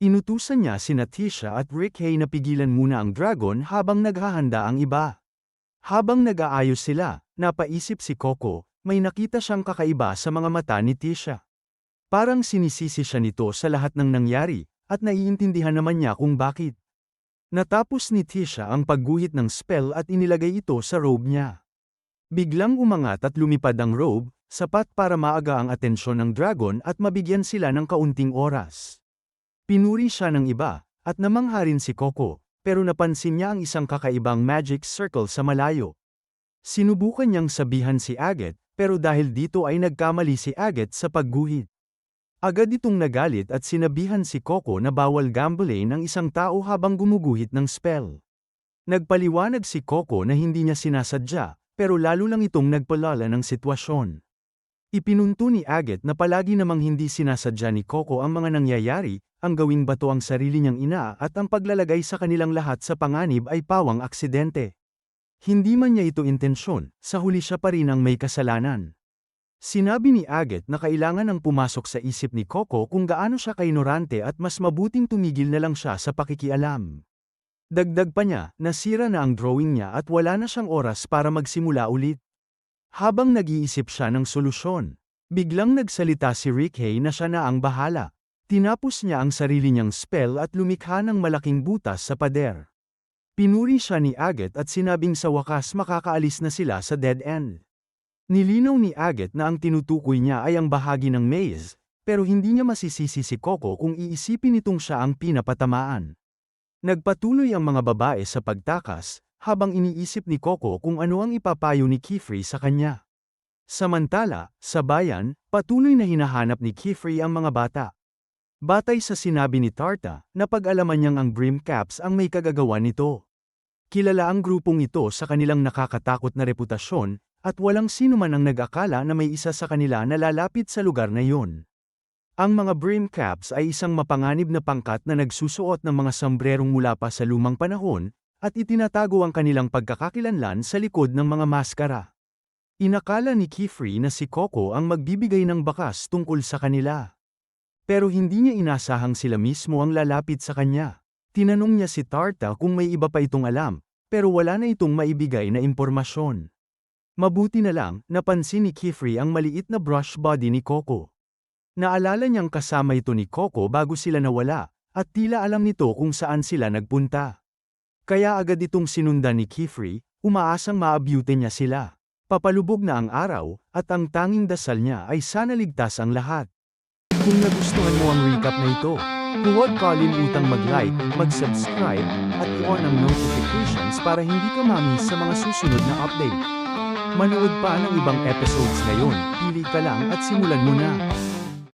Inutusan niya sina Tisha at Rick Hay na pigilan muna ang dragon habang naghahanda ang iba. Habang nag-aayos sila, napaisip si Coco, may nakita siyang kakaiba sa mga mata ni Tisha. Parang sinisisi siya nito sa lahat ng nangyari, at naiintindihan naman niya kung bakit. Natapos ni Tisha ang pagguhit ng spell at inilagay ito sa robe niya. Biglang umangat at lumipad ang robe, sapat para maaga ang atensyon ng dragon at mabigyan sila ng kaunting oras. Pinuri siya ng iba, at namangha rin si Coco, pero napansin niya ang isang kakaibang magic circle sa malayo. Sinubukan niyang sabihan si Agate, pero dahil dito ay nagkamali si Agate sa pagguhit. Agad itong nagalit at sinabihan si Coco na bawal gambling ang isang tao habang gumuguhit ng spell. Nagpaliwanag si Coco na hindi niya sinasadya, pero lalo lang itong nagpalala ng sitwasyon. Ipinunto ni Agate na palagi namang hindi sinasadya ni Coco ang mga nangyayari, ang gawing bato ang sarili niyang ina at ang paglalagay sa kanilang lahat sa panganib ay pawang aksidente. Hindi man niya ito intensyon, sa huli siya pa rin ang may kasalanan. Sinabi ni Agate na kailangan ang pumasok sa isip ni Coco kung gaano siya kainorante at mas mabuting tumigil na lang siya sa pakikialam. Dagdag pa niya, nasira na ang drawing niya at wala na siyang oras para magsimula ulit. Habang nag-iisip siya ng solusyon, biglang nagsalita si Rick Hay na siya na ang bahala. Tinapos niya ang sarili niyang spell at lumikha ng malaking butas sa pader. Pinuri siya ni Agate at sinabing sa wakas makakaalis na sila sa dead end. Nilinaw ni Agate na ang tinutukoy niya ay ang bahagi ng maze, pero hindi niya masisisi si Coco kung iisipin nitong siya ang pinapatamaan. Nagpatuloy ang mga babae sa pagtakas, habang iniisip ni Coco kung ano ang ipapayo ni Kifrey sa kanya. Samantala, sa bayan, patuloy na hinahanap ni Kifrey ang mga bata. Batay sa sinabi ni Tarta, napag-alaman niyang ang Brim Caps ang may kagagawan nito. Kilala ang grupong ito sa kanilang nakakatakot na reputasyon, at walang sino man ang nag-akala na may isa sa kanila na lalapit sa lugar na iyon. Ang mga Brim Caps ay isang mapanganib na pangkat na nagsusuot ng mga sombrerong mula pa sa lumang panahon, at itinatago ang kanilang pagkakakilanlan sa likod ng mga maskara. Inakala ni Kifrey na si Coco ang magbibigay ng bakas tungkol sa kanila. Pero hindi niya inasahang sila mismo ang lalapit sa kanya. Tinanong niya si Tarta kung may iba pa itong alam, pero wala na itong maibigay na impormasyon. Mabuti na lang, napansin ni Kifrey ang maliit na brush body ni Coco. Naalala niyang kasama ito ni Coco bago sila nawala, at tila alam nito kung saan sila nagpunta. Kaya agad itong sinundan ni Kifrey, umaasang maabyute niya sila. Papalubog na ang araw, at ang tanging dasal niya ay sana ligtas ang lahat. Kung nagustuhan mo ang recap na ito, huwag kalimutang mag-like, mag-subscribe, at i-on ang notifications para hindi ka ma-miss sa mga susunod na update. Manood pa ng ibang episodes ngayon, pili ka lang at simulan mo na.